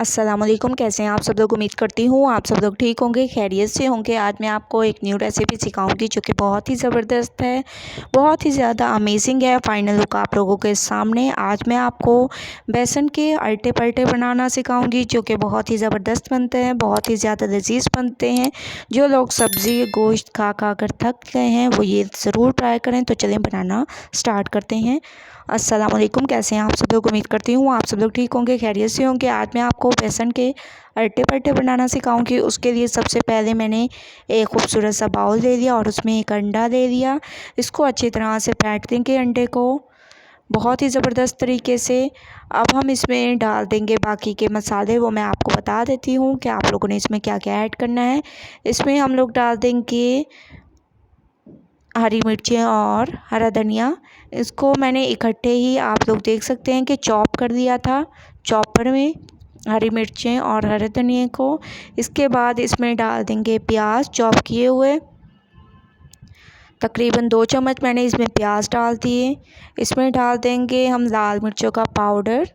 अस्सलाम वालेकुम। कैसे हैं आप सब लोग? उम्मीद करती हूँ आप सब लोग ठीक होंगे, खैरियत से होंगे। आज मैं आपको एक न्यू रेसिपी सिखाऊंगी जो कि बहुत ही ज़बरदस्त है, बहुत ही ज़्यादा अमेजिंग है। फाइनल लुक आप लोगों के सामने। आज मैं आपको बेसन के अल्टे पल्टे बनाना सिखाऊंगी जो कि बहुत ही ज़बरदस्त बनते हैं, बहुत ही ज़्यादा लजीज बनते हैं। जो लोग सब्ज़ी गोश्त खा खा कर थक गए हैं वो ये ज़रूर ट्राई करें। तो चलें बनाना स्टार्ट करते हैं। अस्सलाम वालेकुम। कैसे हैं आप सब लोग? उम्मीद करती हूँ आप सब लोग ठीक होंगे, खैरियत से होंगे। आज मैं आपको बेसन के अट्टे पट्टे बनाना सिखाऊंगी। उसके लिए सबसे पहले मैंने एक खूबसूरत सा बाउल ले लिया और उसमें एक अंडा ले लिया। इसको अच्छी तरह से फेंट देंगे अंडे को बहुत ही ज़बरदस्त तरीके से। अब हम इसमें डाल देंगे बाकी के मसाले, वो मैं आपको बता देती हूँ कि आप लोगों ने इसमें क्या क्या ऐड करना है। इसमें हम लोग डाल देंगे हरी मिर्चें और हरा धनिया। इसको मैंने इकट्ठे ही आप लोग देख सकते हैं कि चॉप कर दिया था चॉपर में, हरी मिर्चें और हरे धनिया को। इसके बाद इसमें डाल देंगे प्याज चॉप किए हुए। तकरीबन 2 चम्मच मैंने इसमें प्याज डाल दिए। इसमें डाल देंगे हम लाल मिर्चों का पाउडर,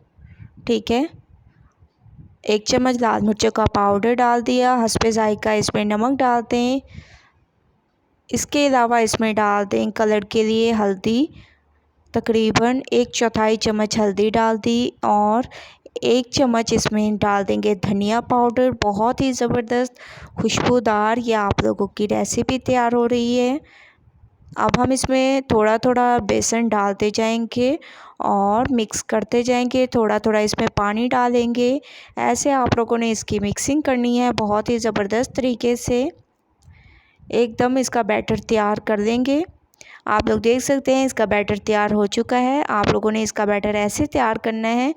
ठीक है, 1 चम्मच लाल मिर्चों का पाउडर डाल दिया। हस्बे ज़ायक़ा इसमें नमक डाल दें। इसके अलावा इसमें डाल दें कलर के लिए हल्दी, तकरीबन 1/4 चम्मच हल्दी डाल दी। और 1 चम्मच इसमें डाल देंगे धनिया पाउडर, बहुत ही ज़बरदस्त खुशबूदार ये आप लोगों की रेसिपी तैयार हो रही है। अब हम इसमें थोड़ा थोड़ा बेसन डालते जाएंगे और मिक्स करते जाएंगे, थोड़ा थोड़ा इसमें पानी डालेंगे। ऐसे आप लोगों ने इसकी मिक्सिंग करनी है बहुत ही ज़बरदस्त तरीके से, एकदम इसका बैटर तैयार कर लेंगे। आप लोग देख सकते हैं इसका बैटर तैयार हो चुका है। आप लोगों ने इसका बैटर ऐसे तैयार करना है,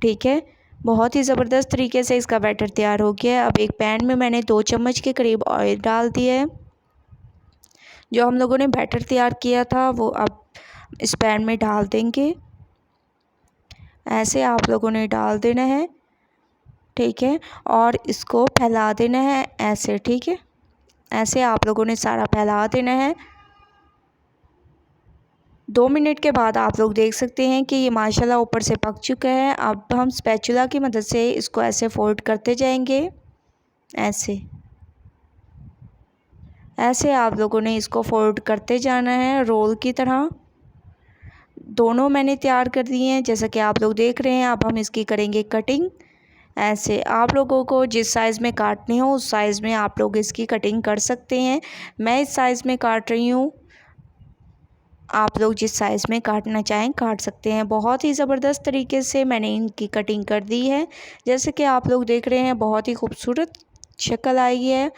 ठीक है। बहुत ही ज़बरदस्त तरीके से इसका बैटर तैयार हो गया है। अब एक पैन में मैंने 2 चम्मच के करीब ऑयल डाल दिया है। जो हम लोगों ने बैटर तैयार किया था वो अब इस पैन में डाल देंगे। ऐसे आप लोगों ने डाल देना है, ठीक है, और इसको फैला देना है ऐसे, ठीक है। ऐसे आप लोगों ने सारा फैला देना है। 2 मिनट के बाद आप लोग देख सकते हैं कि ये माशाल्लाह ऊपर से पक चुका है। अब हम स्पैचुला की मदद से इसको ऐसे फोल्ड करते जाएंगे, ऐसे ऐसे आप लोगों ने इसको फोल्ड करते जाना है रोल की तरह। दोनों मैंने तैयार कर दिए हैं जैसा कि आप लोग देख रहे हैं। अब हम इसकी करेंगे कटिंग। ऐसे आप लोगों को जिस साइज़ में काटनी हो उस साइज़ में आप लोग इसकी कटिंग कर सकते हैं। मैं इस साइज़ में काट रही हूँ, आप लोग जिस साइज़ में काटना चाहें काट सकते हैं। बहुत ही ज़बरदस्त तरीके से मैंने इनकी कटिंग कर दी है, जैसे कि आप लोग देख रहे हैं बहुत ही खूबसूरत शक्ल आई है।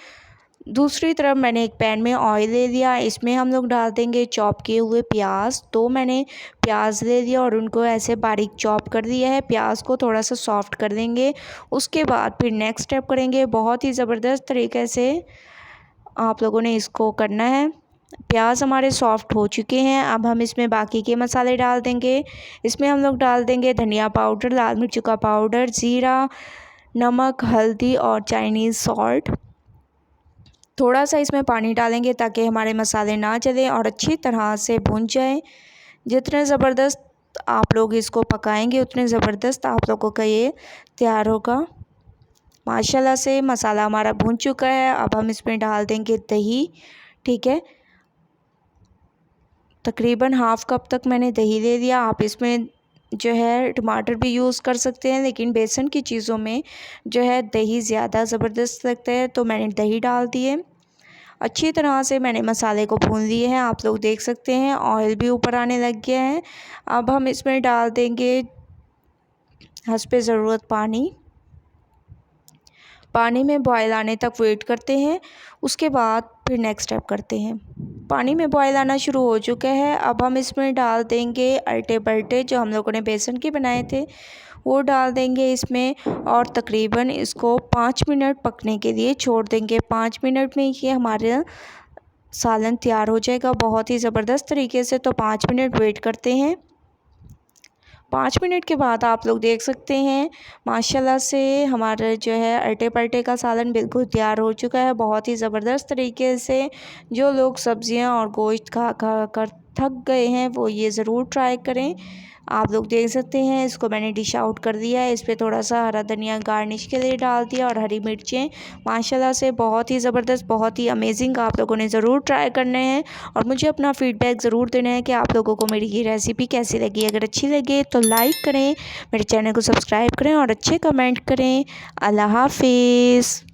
दूसरी तरफ मैंने एक पैन में ऑयल ले लिया, इसमें हम लोग डाल देंगे चॉप किए हुए प्याज। तो मैंने प्याज ले लिया और उनको ऐसे बारीक चॉप कर दिया है। प्याज को थोड़ा सा सॉफ्ट कर देंगे। उसके बाद फिर नेक्स्ट स्टेप करेंगे। बहुत ही ज़बरदस्त तरीके से आप लोगों ने इसको करना है। प्याज हमारे सॉफ्ट हो चुके हैं। अब हम इसमें बाकी के मसाले डाल देंगे। इसमें हम लोग डाल देंगे धनिया पाउडर, लाल मिर्च का पाउडर, ज़ीरा, नमक, हल्दी और चाइनीज़ सॉल्ट। थोड़ा सा इसमें पानी डालेंगे ताकि हमारे मसाले ना जलें और अच्छी तरह से भुन जाएं। जितने ज़बरदस्त आप लोग इसको पकाएंगे उतने ज़बरदस्त आप लोगों का ये तैयार होगा। माशाल्लाह से मसाला हमारा भुन चुका है। अब हम इसमें डाल देंगे दही, ठीक है, तकरीबन हाफ़ कप तक मैंने दही ले लिया। आप इसमें जो है टमाटर भी यूज़ कर सकते हैं, लेकिन बेसन की चीज़ों में जो है दही ज़्यादा ज़बरदस्त लगता है, तो मैंने दही डाल दिए। अच्छी तरह से मैंने मसाले को भून लिए हैं। आप लोग देख सकते हैं ऑयल भी ऊपर आने लग गया है। अब हम इसमें डाल देंगे हस्बे ज़रूरत पानी। पानी में बॉयल आने तक वेट करते हैं, उसके बाद फिर नेक्स्ट स्टेप करते हैं। पानी में बॉयल आना शुरू हो चुका है। अब हम इसमें डाल देंगे अल्टे पल्टे जो हम लोगों ने बेसन के बनाए थे वो डाल देंगे इसमें, और तकरीबन इसको 5 मिनट पकने के लिए छोड़ देंगे। 5 मिनट में ये हमारा सालन तैयार हो जाएगा बहुत ही ज़बरदस्त तरीके से। तो 5 मिनट वेट करते हैं। 5 मिनट के बाद आप लोग देख सकते हैं माशाल्लाह से हमारा जो है अल्टे पल्टे का सालन बिल्कुल तैयार हो चुका है बहुत ही ज़बरदस्त तरीके से। जो लोग सब्ज़ियां और गोश्त खा खा कर थक गए हैं वो ये ज़रूर ट्राई करें। आप लोग देख सकते हैं इसको मैंने डिश आउट कर दिया है। इस पर थोड़ा सा हरा धनिया गार्निश के लिए डाल दिया और हरी मिर्चें। माशाल्लाह से बहुत ही ज़बरदस्त, बहुत ही अमेजिंग, आप लोगों ने ज़रूर ट्राई करने हैं और मुझे अपना फीडबैक ज़रूर देना है कि आप लोगों को मेरी ये रेसिपी कैसी लगी। अगर अच्छी लगे तो लाइक करें, मेरे चैनल को सब्सक्राइब करें और अच्छे कमेंट करें। अल्लाह हाफिज़।